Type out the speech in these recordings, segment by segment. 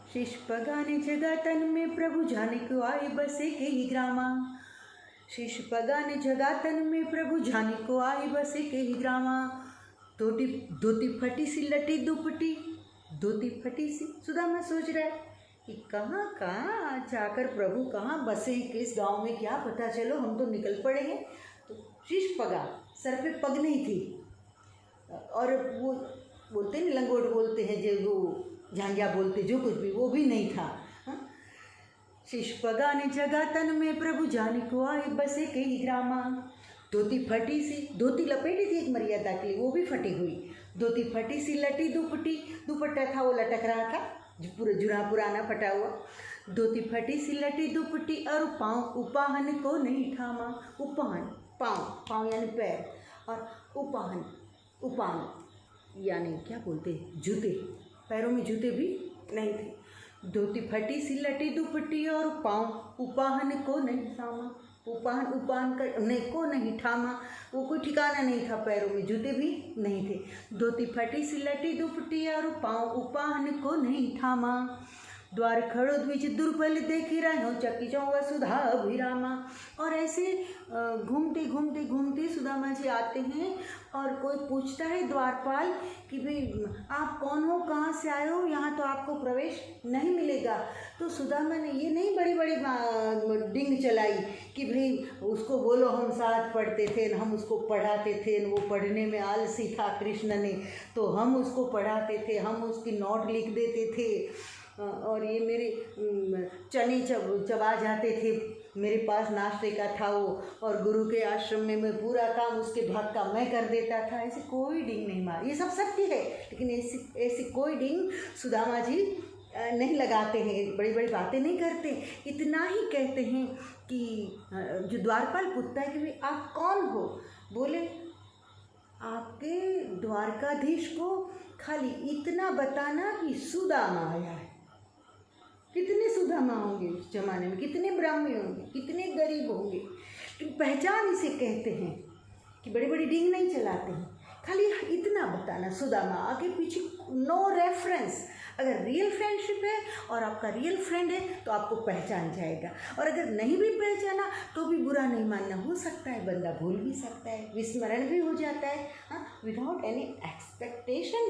शीश पगाने जगा तन में प्रभु जाने को आए बसे के ही ग्रामा। शीश पगाने जगा तन में प्रभु जाने को आए बसे के ही ग्रामा। धोती फटी सी लटी दुपटी, धोती फटी सी। सुदामा सोच रहा है कि कहाँ कहाँ जाकर प्रभु कहाँ बसे, किस गांव में, क्या पता, चलो हम तो निकल पड़ेंगे। तो शीश पगा, सर पे पग नहीं थी, और वो बोलते नहीं, लंगोट बोलते हैं जो, वो झांझा बोलते, जो कुछ भी, वो भी नहीं था। शीश पगा ने जगा तन में प्रभु जाने को आए बसे के ही ग्रामा। धोती फटी सी, धोती लपेटी थी एक मर्यादा के लिए, वो भी फटी हुई। धोती फटी सी लटी दुपट्टी, दुपट्टा था वो लटक रहा था, जो पूरा पुराना फटा हुआ। धोती फटी सी लटी दुपट्टी और पाँव उपाहन को नहीं थामा। उपाहन पाँव, पाँव यानी पैर, और उपाहन उपान यानी क्या बोलते, जूते, पैरों में जूते भी नहीं थे। धोती फटी सी लटी दुपट्टी और पाँव उपाहन को नहीं थामा। उपाहन करने को नहीं थामा, वो कोई ठिकाना नहीं था, पैरों में जूते भी नहीं थे। धोती फटी सी लटी दुपट्टी और पाँव उपाहन को नहीं थामा। द्वार खड़ो द्विज दुर्बल देखी रहो चकी चौ वसुधा अभिरामा। और ऐसे घूमते घूमते घूमते सुदामा जी आते हैं, और कोई पूछता है द्वारपाल कि भाई आप कौन हो, कहाँ से आए हो, यहाँ तो आपको प्रवेश नहीं मिलेगा। तो सुदामा ने ये नहीं बड़ी बड़ी डिंग चलाई कि भाई उसको बोलो हम साथ पढ़ते थे, हम उसको पढ़ाते थे, वो पढ़ने में आलसी था कृष्ण ने, तो हम उसको पढ़ाते थे, हम उसकी नोट लिख देते थे, और ये मेरे चने चबा जाते थे, मेरे पास नाश्ते का था वो, और गुरु के आश्रम में मैं पूरा काम उसके भाग का मैं कर देता था। ऐसे कोई डिंग नहीं मार, ये सब सत्य है, लेकिन ऐसी कोई डिंग सुदामा जी नहीं लगाते हैं, बड़ी बड़ी बातें नहीं करते। इतना ही कहते हैं कि जो द्वारपाल पूछता है कि भाई आप कौन हो, बोले आपके द्वारकाधीश को खाली इतना बताना कि सुदामा आया है। कितने सुदामा होंगे उस जमाने में, कितने ब्राह्मण होंगे, कितने गरीब होंगे, लेकिन पहचान इसे कहते हैं कि बड़ी बड़ी डिंग नहीं चलाते हैं, खाली इतना बताना सुदामा, आगे पीछे नो रेफरेंस। अगर रियल फ्रेंडशिप है और आपका रियल फ्रेंड है तो आपको पहचान जाएगा, और अगर नहीं भी पहचाना तो भी बुरा नहीं मानना। हो सकता है बंदा भूल भी सकता है, विस्मरण भी हो जाता है, विदाउट एनी एक्सपेक्टेशन।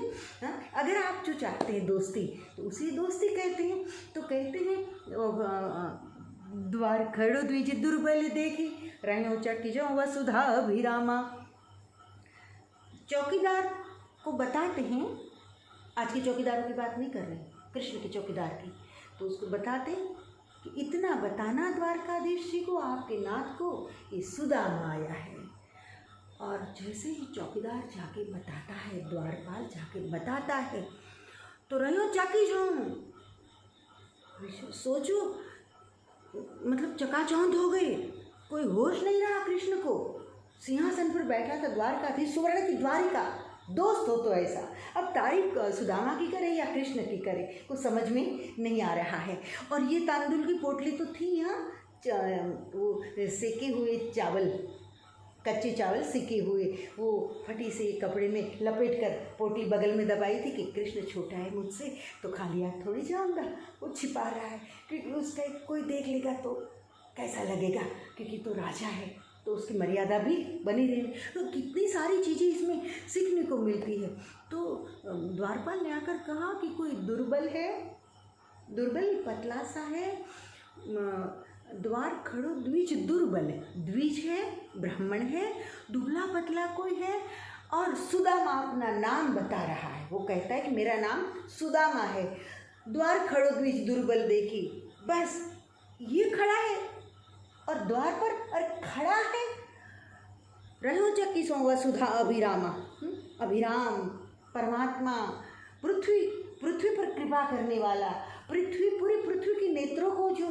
अगर आप जो चाहते हैं दोस्ती, तो उसी दोस्ती कहते हैं। तो कहते हैं द्वार खड़ो द्विज दुर्बल देखी रहो चकी जो वसुधा अभिरामा। चौकीदार को बताते हैं, आज के चौकीदारों की बात नहीं कर रहे, कृष्ण के चौकीदार की, तो उसको बताते कि इतना बताना द्वारकाधीश जी को, आपके नाथ को, ये सुदामा आया है। और जैसे ही चौकीदार जाके बताता है, द्वारपाल जाके बताता है, तो रहो चाकी जो, सोचो मतलब चकाचौंध हो गई, कोई होश नहीं रहा कृष्ण को। सिंहासन पर बैठा था द्वारकाधीश, सुवर्ण की द्वारिका, दोस्त हो तो ऐसा। अब तारीफ सुदामा की करे या कृष्ण की करे, कुछ समझ में नहीं आ रहा है। और ये तांदुल की पोटली तो थी यहाँ, वो सेके हुए चावल, कच्चे चावल सेके हुए, वो फटी से कपड़े में लपेट कर पोटली बगल में दबाई थी कि कृष्ण छोटा है मुझसे तो खाली हाथ थोड़ी जाऊँगा, वो छिपा रहा है, क्योंकि उसका कोई देख लेगा तो कैसा लगेगा, क्योंकि तो राजा है, तो उसकी मर्यादा भी बनी रहेगी। तो कितनी सारी चीज़ें इसमें सीखने को मिलती है। तो द्वारपाल ने आकर कहा कि कोई दुर्बल है, दुर्बल पतला सा है, द्वार खड़ो द्विज दुर्बल है, द्विज है, ब्राह्मण है, दुबला पतला कोई है, और सुदामा अपना नाम बता रहा है। वो कहता है कि मेरा नाम सुदामा है। द्वार खड़ो द्विज दुर्बल देखी, बस ये खड़ा है और द्वार पर और खड़ा है। रहो चक्की सो वसुधा अभिरामा, अभिराम परमात्मा, पृथ्वी पर कृपा करने वाला, पूरी पृथ्वी की नेत्रों को जो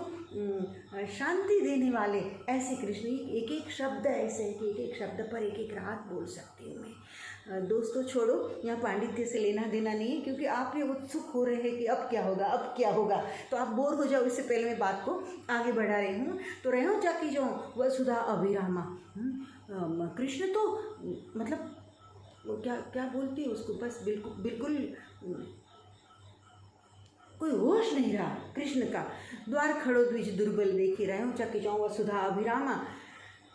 शांति देने वाले, ऐसे कृष्ण। एक एक शब्द ऐसे है कि एक एक शब्द पर एक एक रात बोल सकती हूँ मैं। दोस्तों छोड़ो, यहाँ पांडित्य से लेना देना नहीं है, क्योंकि आप ये उत्सुक हो रहे हैं कि अब क्या होगा, अब क्या होगा, तो आप बोर हो जाओ। इससे पहले मैं बात को आगे बढ़ा रही हूँ। तो रहो चाकी जो वसुधा अभिरामा, कृष्ण तो मतलब वो क्या बोलती है उसको, बस बिल्कुल कोई होश नहीं रहा कृष्ण का। द्वार खड़ो द्विज दुर्बल देखे रहे चक चौ वसुधा अभिरामा,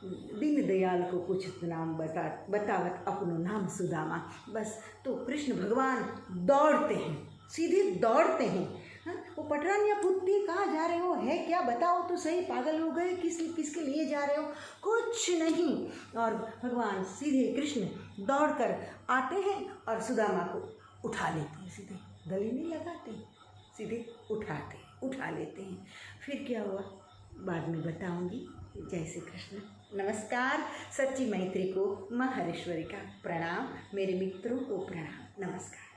दीन दयाल को पूछत नाम बतावत अपनो नाम सुदामा। बस तो कृष्ण भगवान दौड़ते हैं, सीधे दौड़ते हैं। हाँ, वो पटरानिया पूछती है कहाँ जा रहे हो, है क्या, बताओ तो सही, पागल हो गए, किसके लिए जा रहे हो, कुछ नहीं। और भगवान सीधे कृष्ण दौड़कर आते हैं और सुदामा को उठा लेते हैं, सीधे गले नहीं लगाते, सीधे उठा लेते हैं। फिर क्या हुआ बाद में बताऊंगी। जय श्री कृष्ण। नमस्कार। सच्ची मैत्री को माँ हरेश्वरी का प्रणाम, मेरे मित्रों को प्रणाम, नमस्कार।